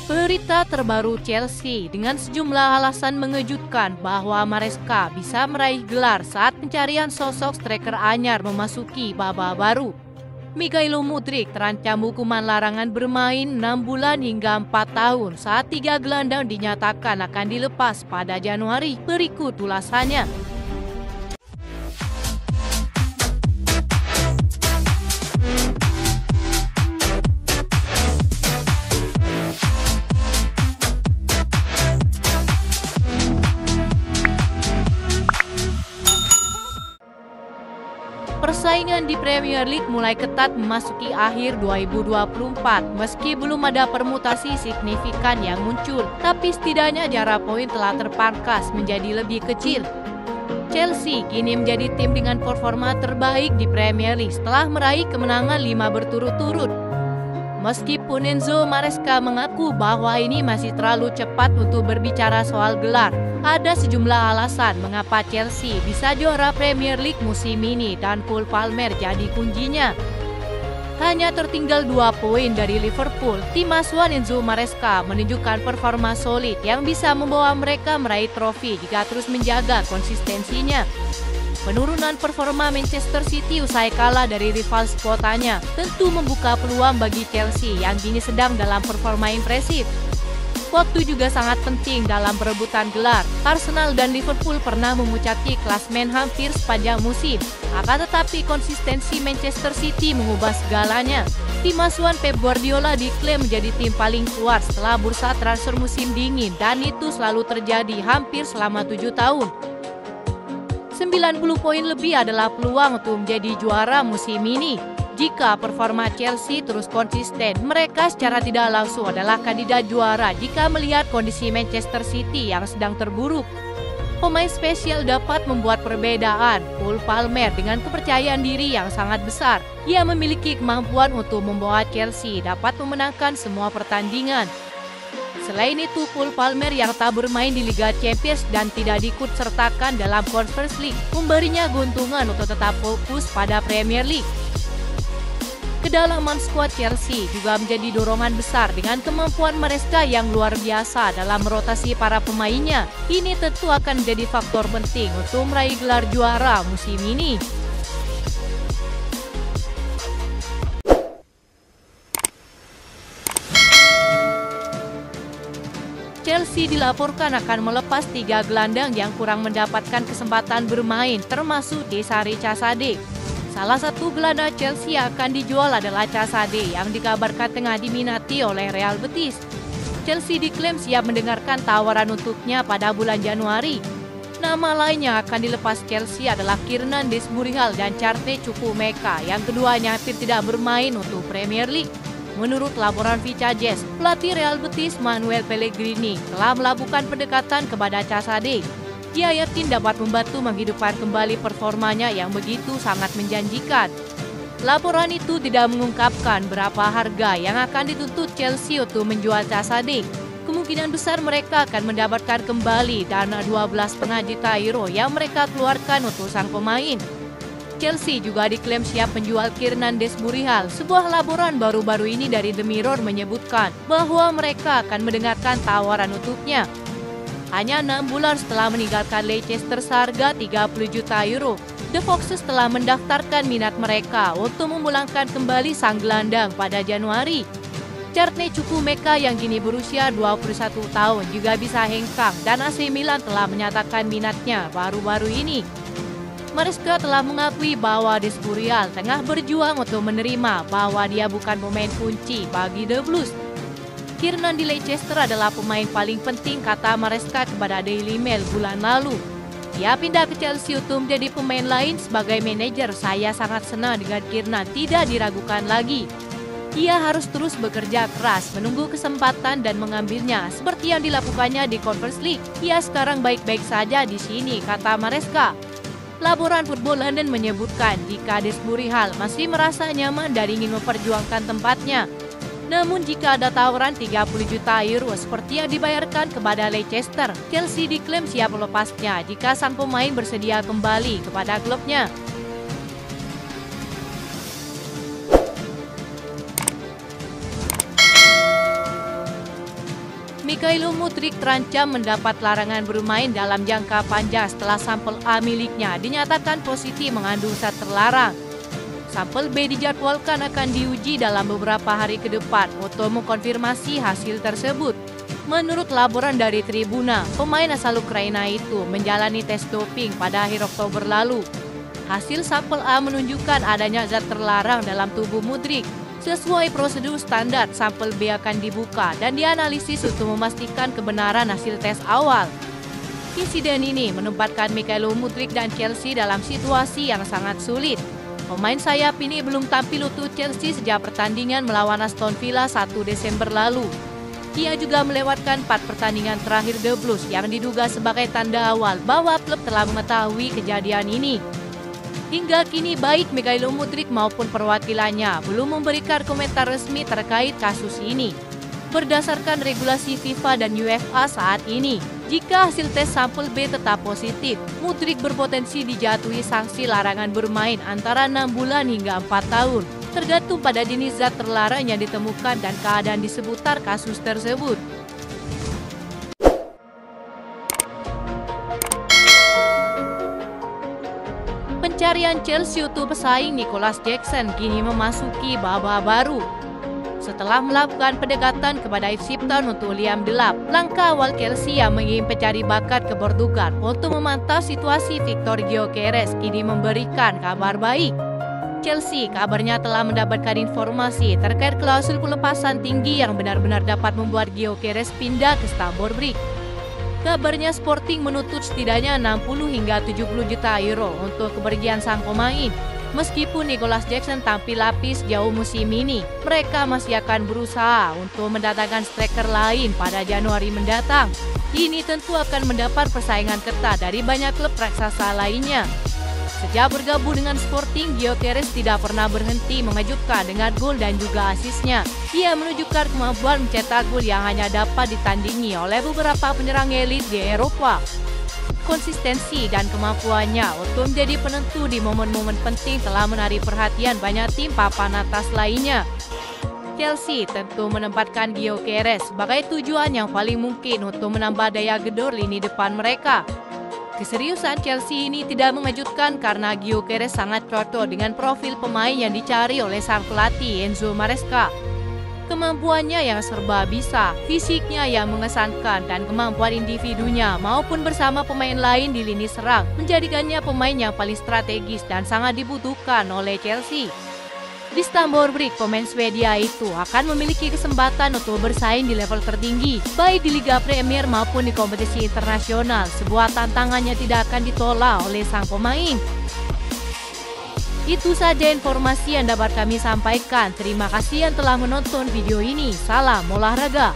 Berita terbaru Chelsea dengan sejumlah alasan mengejutkan bahwa Maresca bisa meraih gelar saat pencarian sosok striker anyar memasuki babak baru. Mikhailo Mudryk terancam hukuman larangan bermain 6 bulan hingga 4 tahun saat 3 gelandang dinyatakan akan dilepas pada Januari. Berikut ulasannya. Persaingan di Premier League mulai ketat memasuki akhir 2024 meski belum ada permutasi signifikan yang muncul, tapi setidaknya jarak poin telah terpangkas menjadi lebih kecil. Chelsea kini menjadi tim dengan performa terbaik di Premier League setelah meraih kemenangan 5 berturut-turut. Meskipun Enzo Maresca mengaku bahwa ini masih terlalu cepat untuk berbicara soal gelar, ada sejumlah alasan mengapa Chelsea bisa juara Premier League musim ini dan Cole Palmer jadi kuncinya. Hanya tertinggal 2 poin dari Liverpool, tim asuhan Enzo Maresca menunjukkan performa solid yang bisa membawa mereka meraih trofi jika terus menjaga konsistensinya. Penurunan performa Manchester City usai kalah dari rival sekotanya tentu membuka peluang bagi Chelsea yang kini sedang dalam performa impresif. Waktu juga sangat penting dalam perebutan gelar. Arsenal dan Liverpool pernah memuncaki klasmen hampir sepanjang musim. Akan tetapi konsistensi Manchester City mengubah segalanya. Tim asuhan Pep Guardiola diklaim menjadi tim paling kuat setelah bursa transfer musim dingin dan itu selalu terjadi hampir selama 7 tahun. 90 poin lebih adalah peluang untuk menjadi juara musim ini. Jika performa Chelsea terus konsisten, mereka secara tidak langsung adalah kandidat juara jika melihat kondisi Manchester City yang sedang terburuk. Pemain spesial dapat membuat perbedaan. Cole Palmer dengan kepercayaan diri yang sangat besar. Ia memiliki kemampuan untuk membawa Chelsea dapat memenangkan semua pertandingan. Selain itu, Cole Palmer yang tak bermain di Liga Champions dan tidak diikutsertakan dalam Conference League memberinya keuntungan untuk tetap fokus pada Premier League. Kedalaman skuad Chelsea juga menjadi dorongan besar dengan kemampuan Maresca yang luar biasa dalam merotasi para pemainnya. Ini tentu akan menjadi faktor penting untuk meraih gelar juara musim ini. Chelsea dilaporkan akan melepas 3 gelandang yang kurang mendapatkan kesempatan bermain, termasuk Desare Casade. Salah satu gelandang Chelsea yang akan dijual adalah Casade yang dikabarkan tengah diminati oleh Real Betis. Chelsea diklaim siap mendengarkan tawaran untuknya pada bulan Januari. Nama lain yang akan dilepas Chelsea adalah Kiernan Desburial dan Charlie Chukwuemeka yang keduanya hampir tidak bermain untuk Premier League. Menurut laporan Vicajes, pelatih Real Betis Manuel Pellegrini telah melakukan pendekatan kepada Casade. Ia yakin dapat membantu menghidupkan kembali performanya yang begitu sangat menjanjikan. Laporan itu tidak mengungkapkan berapa harga yang akan dituntut Chelsea untuk menjual Casade. Kemungkinan besar mereka akan mendapatkan kembali dana 12,5 juta euro yang mereka keluarkan untuk sang pemain. Chelsea juga diklaim siap menjual Kiernan Desburial. Sebuah laporan baru-baru ini dari The Mirror menyebutkan bahwa mereka akan mendengarkan tawaran untuknya. Hanya 6 bulan setelah meninggalkan Leicester seharga 30 juta euro, The Foxes telah mendaftarkan minat mereka untuk memulangkan kembali sang gelandang pada Januari. Charlie Chukwuemeka yang kini berusia 21 tahun juga bisa hengkang dan AC Milan telah menyatakan minatnya baru-baru ini. Maresca telah mengakui bahwa Desburial tengah berjuang untuk menerima bahwa dia bukan pemain kunci bagi The Blues. Kiernan di Leicester adalah pemain paling penting, kata Maresca kepada Daily Mail bulan lalu. Dia pindah ke Chelsea untuk menjadi pemain lain sebagai manajer. Saya sangat senang dengan Kiernan, tidak diragukan lagi. Ia harus terus bekerja keras, menunggu kesempatan dan mengambilnya seperti yang dilakukannya di Conference League. Ia sekarang baik-baik saja di sini, kata Maresca. Laporan Football London menyebutkan jika Desburial masih merasa nyaman dan ingin memperjuangkan tempatnya. Namun jika ada tawaran 30 juta euro seperti yang dibayarkan kepada Leicester, Chelsea diklaim siap melepasnya jika sang pemain bersedia kembali kepada klubnya. Mykhailo Mudryk terancam mendapat larangan bermain dalam jangka panjang setelah sampel A miliknya dinyatakan positif mengandung zat terlarang. Sampel B dijadwalkan akan diuji dalam beberapa hari ke depan untuk mengkonfirmasi hasil tersebut. Menurut laporan dari Tribuna, pemain asal Ukraina itu menjalani tes doping pada akhir Oktober lalu. Hasil sampel A menunjukkan adanya zat terlarang dalam tubuh Mudryk. Sesuai prosedur standar, sampel B akan dibuka dan dianalisis untuk memastikan kebenaran hasil tes awal. Insiden ini menempatkan Mykhailo Mudryk dan Chelsea dalam situasi yang sangat sulit. Pemain sayap ini belum tampil untuk Chelsea sejak pertandingan melawan Aston Villa 1 Desember lalu. Ia juga melewatkan 4 pertandingan terakhir The Blues yang diduga sebagai tanda awal bahwa klub telah mengetahui kejadian ini. Hingga kini baik Mykhailo Mudryk maupun perwakilannya belum memberikan komentar resmi terkait kasus ini. Berdasarkan regulasi FIFA dan UEFA saat ini, jika hasil tes sampel B tetap positif, Mudryk berpotensi dijatuhi sanksi larangan bermain antara 6 bulan hingga 4 tahun, tergantung pada jenis zat terlarang yang ditemukan dan keadaan di seputar kasus tersebut. Pencarian Chelsea untuk pesaing Nicholas Jackson kini memasuki babak baru. Setelah melakukan pendekatan kepada Ipswich Town untuk Liam Delap, langkah awal Chelsea yang mengirim pencari bakat ke Portugal untuk memantau situasi Victor Gyökeres kini memberikan kabar baik. Chelsea kabarnya telah mendapatkan informasi terkait klausul pelepasan tinggi yang benar-benar dapat membuat Gyökeres pindah ke Stamford Bridge. Kabarnya Sporting menuntut setidaknya 60 hingga 70 juta euro untuk kepergian sang pemain. Meskipun Nicholas Jackson tampil lapis jauh musim ini, mereka masih akan berusaha untuk mendatangkan striker lain pada Januari mendatang. Ini tentu akan mendapat persaingan ketat dari banyak klub raksasa lainnya. Sejak bergabung dengan Sporting, Gyökeres tidak pernah berhenti mengejutkan dengan gol dan juga asisnya. Ia menunjukkan kemampuan mencetak gol yang hanya dapat ditandingi oleh beberapa penyerang elit di Eropa. Konsistensi dan kemampuannya untuk menjadi penentu di momen-momen penting telah menarik perhatian banyak tim papan atas lainnya. Chelsea tentu menempatkan Gyökeres sebagai tujuan yang paling mungkin untuk menambah daya gedor lini depan mereka. Keseriusan Chelsea ini tidak mengejutkan karena Gyökeres sangat cocok dengan profil pemain yang dicari oleh sang pelatih Enzo Maresca. Kemampuannya yang serba bisa, fisiknya yang mengesankan, dan kemampuan individunya maupun bersama pemain lain di lini serang menjadikannya pemain yang paling strategis dan sangat dibutuhkan oleh Chelsea. Di Stamford Bridge, pemain Swedia itu akan memiliki kesempatan untuk bersaing di level tertinggi, baik di Liga Premier maupun di kompetisi internasional. Sebuah tantangannya tidak akan ditolak oleh sang pemain. Itu saja informasi yang dapat kami sampaikan. Terima kasih yang telah menonton video ini. Salam olahraga.